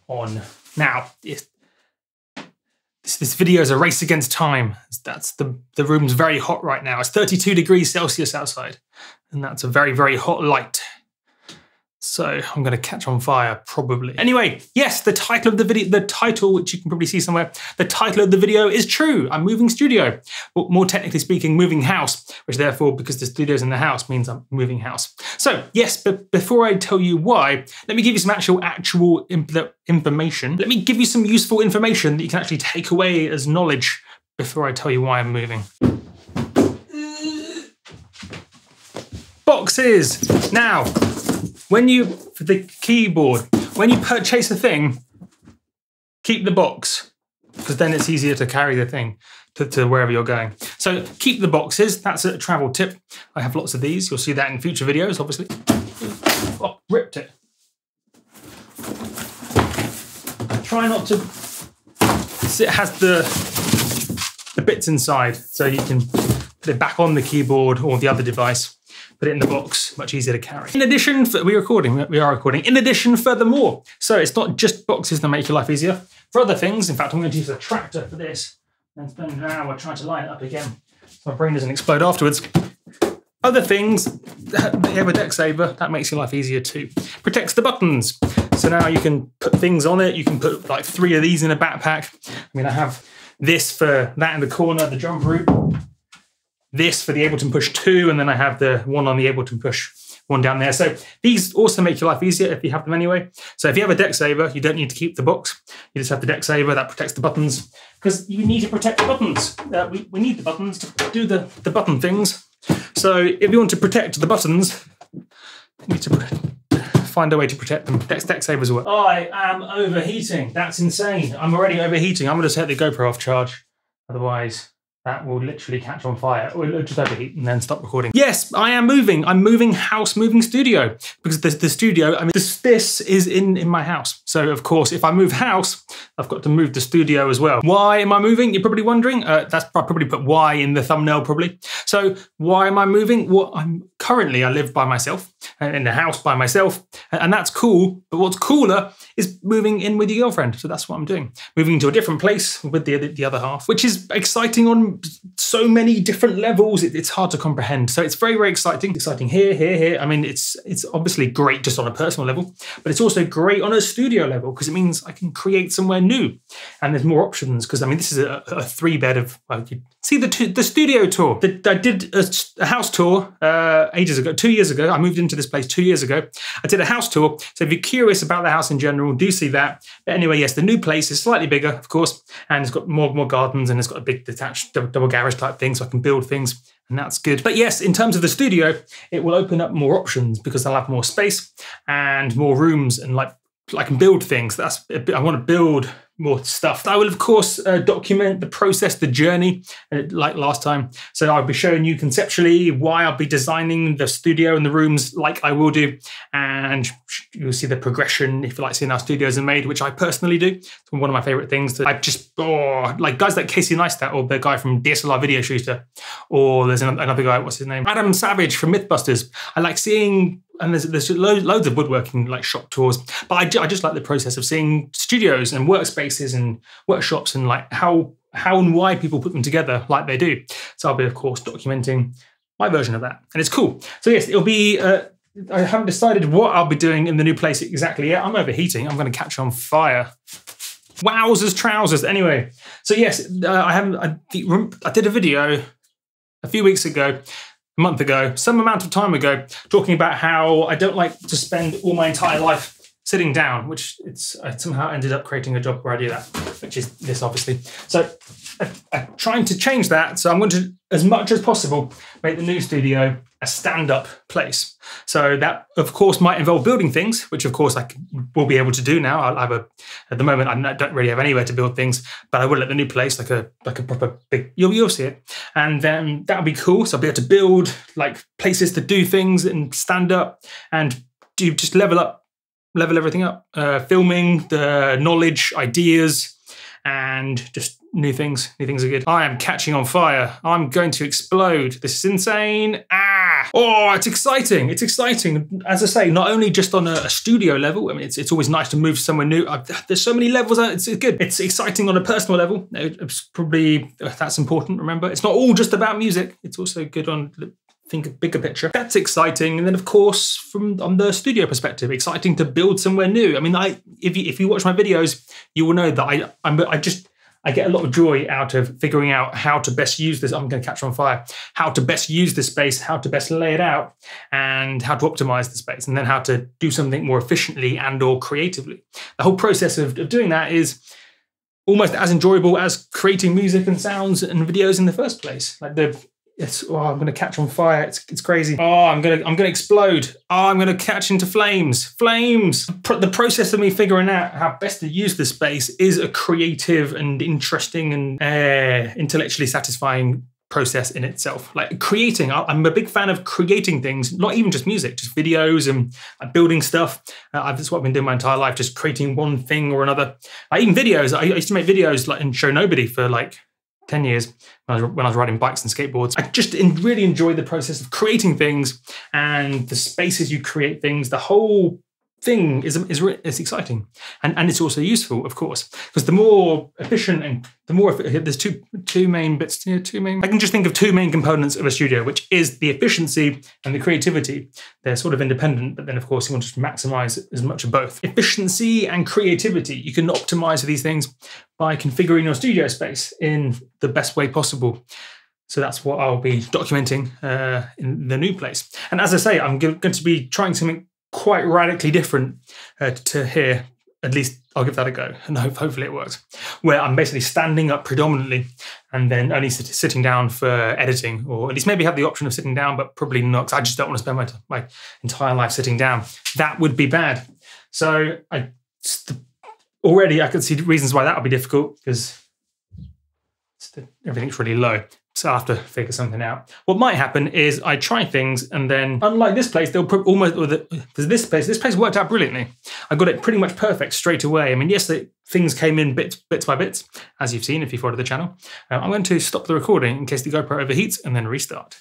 on. Now, this video is a race against time. The room's very hot right now. It's 32 degrees Celsius outside, and that's a very, very hot light. So I'm going to catch on fire, probably. Anyway, yes, the title of the video, which you can probably see somewhere, the title of the video is true. I'm moving studio. Well, more technically speaking, moving house, which therefore, because the studio's in the house, means I'm moving house. So yes, but before I tell you why, let me give you some actual information. Let me give you some useful information that you can actually take away as knowledge before I tell you why I'm moving. Boxes. Now, for the keyboard, when you purchase a thing, keep the box, because then it's easier to carry the thing to wherever you're going. So keep the boxes, that's a travel tip. I have lots of these, you'll see that in future videos, obviously. Oh, ripped it. Try not to, it has the bits inside, so you can put it back on the keyboard or the other device. Put it in the box, much easier to carry. In addition, we are recording. In addition, furthermore, so it's not just boxes that make your life easier. For other things, in fact, I'm going to use a tractor for this and spend an hour trying to line it up again so my brain doesn't explode afterwards. Other things, you have a deck saver, that makes your life easier too. Protects the buttons. So now you can put things on it. You can put like 3 of these in a backpack. I mean, I have this for that in the corner, the jump route. This for the Ableton Push 2, and then I have the one on the Ableton Push 1 down there. So these also make your life easier if you have them anyway. So if you have a deck saver, you don't need to keep the box. You just have the deck saver that protects the buttons, because you need to protect the buttons. We need the buttons to do the button things. So if you want to protect the buttons, you need to find a way to protect them. Deck savers work. I am overheating. That's insane. I'm already overheating. I'm going to set the GoPro off charge. Otherwise, that will literally catch on fire, or it'll just overheat and then stop recording. Yes, I am moving. I'm moving house, moving studio, because the studio, I mean, this is in my house. So of course, if I move house, I've got to move the studio as well. Why am I moving? You're probably wondering. I probably put why in the thumbnail probably. So why am I moving? Well, I live by myself, in the house by myself, and that's cool. But what's cooler is moving in with your girlfriend. So that's what I'm doing. Moving to a different place with the other half, which is exciting on so many different levels. It's hard to comprehend. So it's very, very exciting. Exciting here. I mean, it's obviously great just on a personal level, but it's also great on a studio level, because it means I can create somewhere new and there's more options. Because I mean, this is a 3-bed of, well, you see the studio tour. I did a house tour ages ago, 2 years ago. I moved into this place 2 years ago. I did a house tour. So if you're curious about the house in general, do see that. But anyway, yes, the new place is slightly bigger, of course, and it's got more gardens, and it's got a big detached double garage type thing, so I can build things, and that's good. But yes, in terms of the studio, it will open up more options because I'll have more space and more rooms, and like I can build things. I want to build more stuff. I will, of course, document the process, the journey, like last time. So I'll be showing you conceptually why I'll be designing the studio and the rooms like I will do. And you'll see the progression, if you like seeing how studios are made, which I personally do. It's one of my favorite things. That I just, like guys like Casey Neistat, or the guy from DSLR Video Shooter, or there's another guy, what's his name? Adam Savage from Mythbusters. I like seeing, and there's loads of woodworking, like shop tours, but I just like the process of seeing studios and workspaces and workshops, and like how and why people put them together like they do. So I'll be, of course, documenting my version of that, and it's cool. So yes, it'll be, I haven't decided what I'll be doing in the new place exactly yet. I'm overheating, I'm going to catch on fire. Wowzers trousers. Anyway, so yes, I did a video a few weeks ago, a month ago, some amount of time ago, talking about how I don't like to spend all my entire life sitting down, which I somehow ended up creating a job where I do that, which is this, obviously. So I'm trying to change that. So I'm going to, as much as possible, make the new studio a stand-up place. So that, of course, might involve building things, which, of course, I will be able to do now. I'll have at the moment, I don't really have anywhere to build things, but I will at the new place, like a proper big, you'll see it. And then that'll be cool. So I'll be able to build like places to do things and stand up and just level everything up. Filming, the knowledge, ideas, and just new things. New things are good. I am catching on fire. I'm going to explode. This is insane. Ah! Oh, it's exciting. It's exciting. As I say, not only just on a studio level. I mean, it's always nice to move somewhere new. There's so many levels. It's good. It's exciting on a personal level. It's probably, that's important, remember. It's not all just about music. It's also good on, think of bigger picture. That's exciting. And then, of course, on the studio perspective, exciting to build somewhere new. I mean, if you watch my videos, you will know that I get a lot of joy out of figuring out how to best use this. I'm going to catch on fire. How to best use the space, how to best lay it out, and how to optimize the space, and then how to do something more efficiently and/or creatively. The whole process of doing that is almost as enjoyable as creating music and sounds and videos in the first place. Like I'm going to catch on fire. It's crazy. Oh, I'm going to explode. Oh, I'm going to catch into flames. Flames. The process of me figuring out how best to use the space is a creative and interesting and intellectually satisfying process in itself. Like creating, I'm a big fan of creating things, not even just music, just videos and building stuff. That's what I've been doing my entire life, just creating one thing or another. Even videos. I used to make videos and show nobody for like 10 years when I was riding bikes and skateboards. I just really enjoy the process of creating things and the spaces you create things. The whole thing is exciting, and it's also useful, of course, because the more efficient and the more there's two main bits. I can just think of two main components of a studio, which is the efficiency and the creativity. They're sort of independent, but then of course you want to maximize as much of both. Efficiency and creativity. You can optimize these things by configuring your studio space in the best way possible. So that's what I'll be documenting in the new place. And as I say, I'm going to be trying something quite radically different to here. At least I'll give that a go, and hopefully it works. Where I'm basically standing up predominantly and then only sitting down for editing, or at least maybe have the option of sitting down, but probably not, because I just don't want to spend my entire life sitting down. That would be bad. So already I could see reasons why that would be difficult, because everything's really low. So I'll have to figure something out. What might happen is I try things, and then, unlike this place, they'll almost, this place worked out brilliantly. I got it pretty much perfect straight away. I mean, yes, things came in bits by bits, as you've seen if you followed the channel. I'm going to stop the recording in case the GoPro overheats and then restart.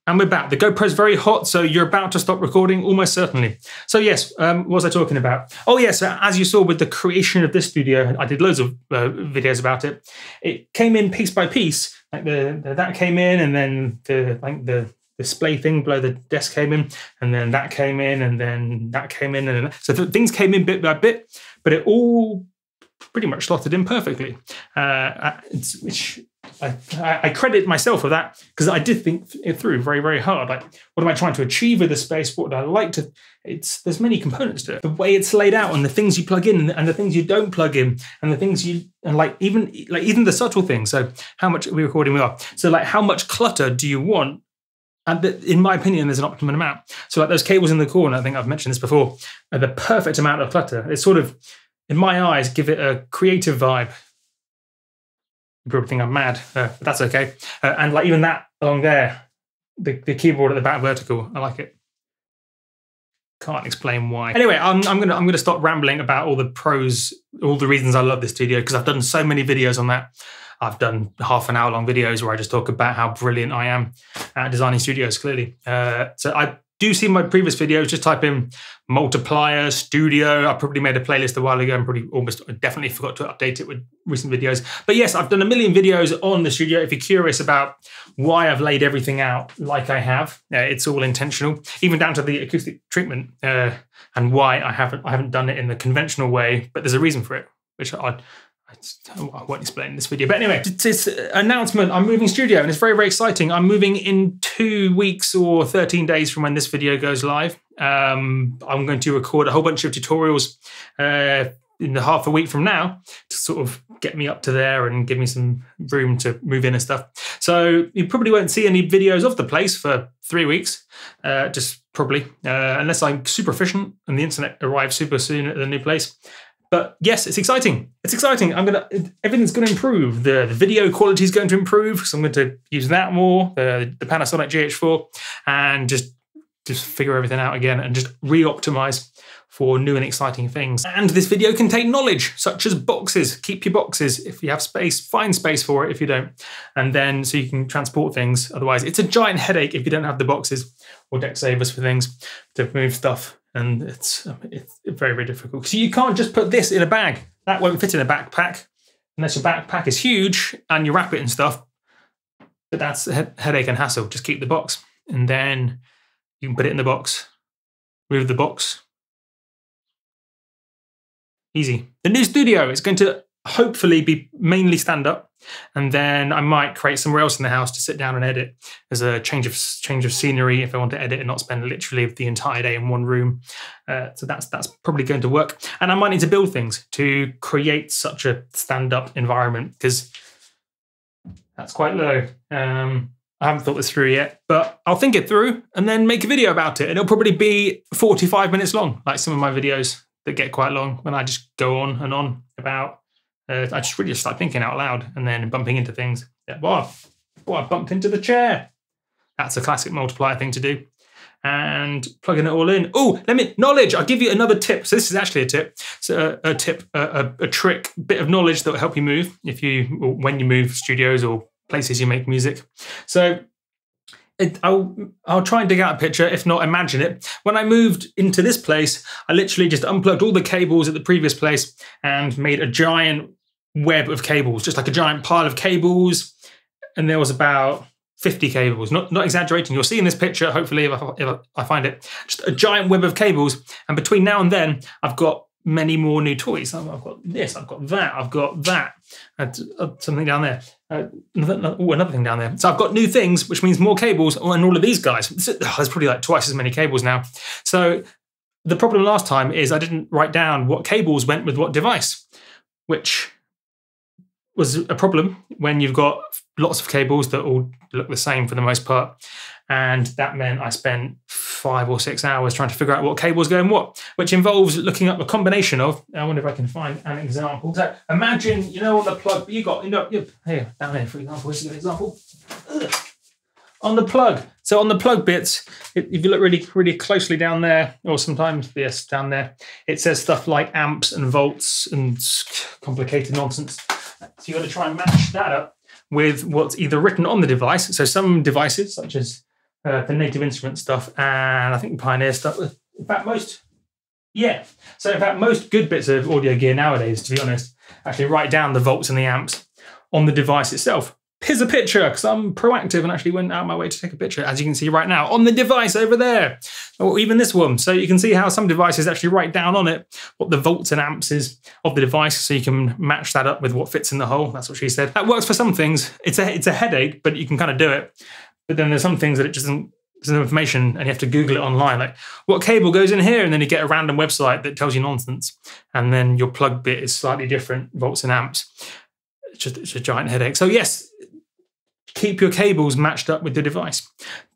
And we're back. The GoPro's very hot, so you're about to stop recording, almost certainly. So yes, what was I talking about? Oh yes, as you saw with the creation of this studio, I did loads of videos about it. It came in piece by piece. Like that came in, and then the display thing below the desk came in, and then that came in, and then that came in, and then, so things came in bit by bit, but it all pretty much slotted in perfectly. Which I credit myself for that, because I did think it through very, very hard. Like, what am I trying to achieve with the space? What would I like to? There's many components to it. The way it's laid out, and the things you plug in, and the things you don't plug in, and the things even the subtle things. So how much are we recording we are? So like, how much clutter do you want? And in my opinion, there's an optimum amount. So like those cables in the corner, I think I've mentioned this before, are the perfect amount of clutter. It's sort of, in my eyes, give it a creative vibe. You probably think I'm mad, but that's okay. And like even that along there, the keyboard at the back vertical, I like it. Can't explain why. Anyway, I'm gonna stop rambling about all the pros, all the reasons I love this studio, because I've done so many videos on that. I've done half an hour long videos where I just talk about how brilliant I am at designing studios, clearly. So I do see my previous videos, just type in multiplier, studio. I probably made a playlist a while ago and definitely forgot to update it with recent videos. But yes, I've done a million videos on the studio. If you're curious about why I've laid everything out like I have, it's all intentional, even down to the acoustic treatment and why I haven't done it in the conventional way, but there's a reason for it, which I won't explain in this video. But anyway, it's an announcement. I'm moving studio, and it's very, very exciting. I'm moving in 2 weeks or 13 days from when this video goes live. I'm going to record a whole bunch of tutorials in the half a week from now to sort of get me up to there and give me some room to move in and stuff. So you probably won't see any videos of the place for 3 weeks, just probably, unless I'm super efficient and the internet arrives super soon at the new place. But yes, it's exciting. It's exciting. Everything's going to improve. The video quality is going to improve, so I'm going to use that more, the Panasonic GH4, and just figure everything out again and just re-optimize for new and exciting things. And this video contained knowledge, such as boxes. Keep your boxes. If you have space, find space for it if you don't. And then so you can transport things. Otherwise, it's a giant headache if you don't have the boxes or deck savers for things to move stuff. And it's very, very difficult. So you can't just put this in a bag. That won't fit in a backpack unless your backpack is huge and you wrap it and stuff. But that's a headache and hassle. Just keep the box. And then you can put it in the box. Move the box. Easy. The new studio is going to hopefully be mainly stand up, and then I might create somewhere else in the house to sit down and edit as a change of scenery if I want to edit and not spend literally the entire day in one room. So that's probably going to work. And I might need to build things to create such a stand-up environment because that's quite low. I haven't thought this through yet, but I'll think it through and then make a video about it. And it'll probably be 45 minutes long, like some of my videos that get quite long when I just go on and on about, I just really start thinking out loud and then bumping into things. Yeah, boy, I bumped into the chair. That's a classic multiplier thing to do. And plugging it all in. Oh, knowledge. I'll give you another tip. So this is actually a tip. So a trick, bit of knowledge that will help you move when you move studios or places you make music. So I'll try and dig out a picture, if not imagine it. When I moved into this place, I literally just unplugged all the cables at the previous place and made a giant web of cables, just like a giant pile of cables. And there was about 50 cables, not exaggerating. You'll see in this picture, hopefully if I find it, just a giant web of cables. And between now and then, I've got many more new toys. I've got this, I've got that, I've got that. Something down there. Another thing down there. So I've got new things, which means more cables, and all of these guys. There's probably like twice as many cables now. So the problem last time is I didn't write down what cables went with what device, which was a problem when you've got lots of cables that all look the same for the most part. And that meant I spent 5 or 6 hours trying to figure out what cables go in what, which involves looking up a combination of, I wonder if I can find an example. So imagine, on the plug, here, down here, for example, here's a good example. On the plug. So on the plug bits, if you look really, really closely down there, or sometimes, yes, down there, it says stuff like amps and volts and complicated nonsense. So you've got to try and match that up with what's either written on the device. So some devices, such as the Native Instrument stuff, and I think Pioneer stuff. In fact, most good bits of audio gear nowadays, to be honest, actually write down the volts and the amps on the device itself. Here's a picture, because I'm proactive and actually went out of my way to take a picture, as you can see right now, on the device over there, or even this one. So you can see how some devices actually write down on it what the volts and amps is of the device, so you can match that up with what fits in the hole. That's what she said. That works for some things. It's a headache, but you can kind of do it. But then there's some things that it just doesn't, there's no information and you have to Google it online. Like, what cable goes in here? And then you get a random website that tells you nonsense. And then your plug bit is slightly different, volts and amps. It's a giant headache. So yes, keep your cables matched up with the device.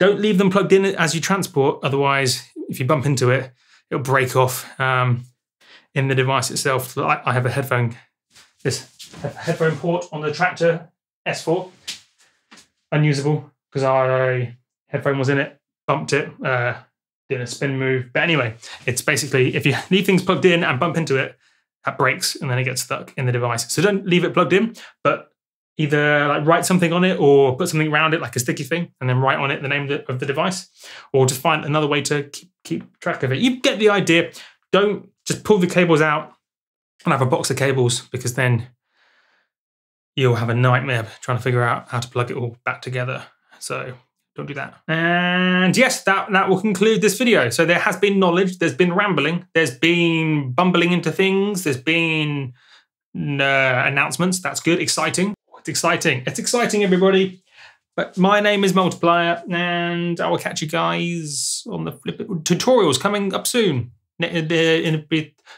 Don't leave them plugged in as you transport. Otherwise, if you bump into it, it'll break off in the device itself. I have a headphone port on the Tractor S4. Unusable because headphone was in it, bumped it, did a spin move. But anyway, it's basically, if you leave things plugged in and bump into it, that breaks and then it gets stuck in the device. So don't leave it plugged in, but either like write something on it or put something around it like a sticky thing and then write on it the name of the device, or just find another way to keep track of it. You get the idea. Don't just pull the cables out and have a box of cables, because then you'll have a nightmare trying to figure out how to plug it all back together. So don't do that. And yes, that will conclude this video. So there has been knowledge, there's been rambling, there's been bumbling into things, there's been announcements. That's good, exciting. It's exciting. It's exciting, everybody. But my name is Multiplier, and I will catch you guys on the tutorials coming up soon.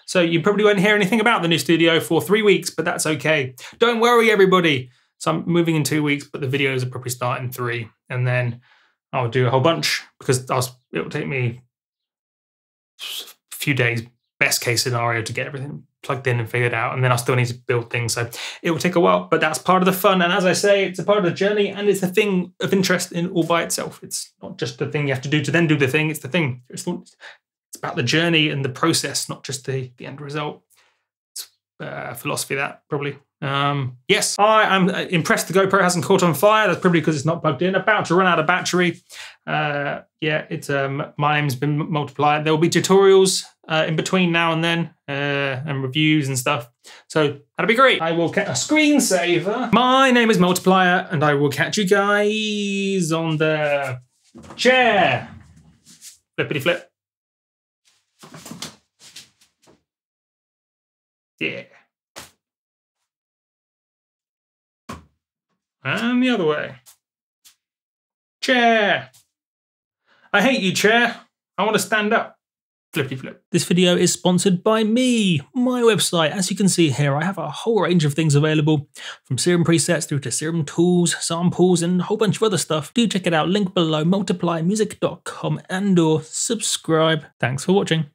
So you probably won't hear anything about the new studio for 3 weeks, but that's okay. Don't worry, everybody. So I'm moving in 2 weeks, but the videos will probably start in 3. And then I'll do a whole bunch, because it'll take me a few days, best case scenario, to get everything plugged in and figured out. And then I'll still need to build things. So it will take a while, but that's part of the fun. And as I say, it's a part of the journey, and it's a thing of interest in all by itself. It's not just the thing you have to do to then do the thing. It's the thing. It's about the journey and the process, not just the end result. It's philosophy, that probably. Yes, I am impressed the GoPro hasn't caught on fire. That's probably because it's not plugged in. About to run out of battery. Yeah, it's my name's been Multiplier. There will be tutorials in between now and then, and reviews and stuff. So that'll be great. I will get a screensaver. My name is Multiplier, and I will catch you guys on the chair. Flippity flip. Yeah. And the other way. Chair. I hate you, chair. I want to stand up. Flippity flip. This video is sponsored by me, my website. As you can see here, I have a whole range of things available, from serum presets through to serum tools, samples, and a whole bunch of other stuff. Do check it out, link below, multipliermusic.com, and/or subscribe. Thanks for watching.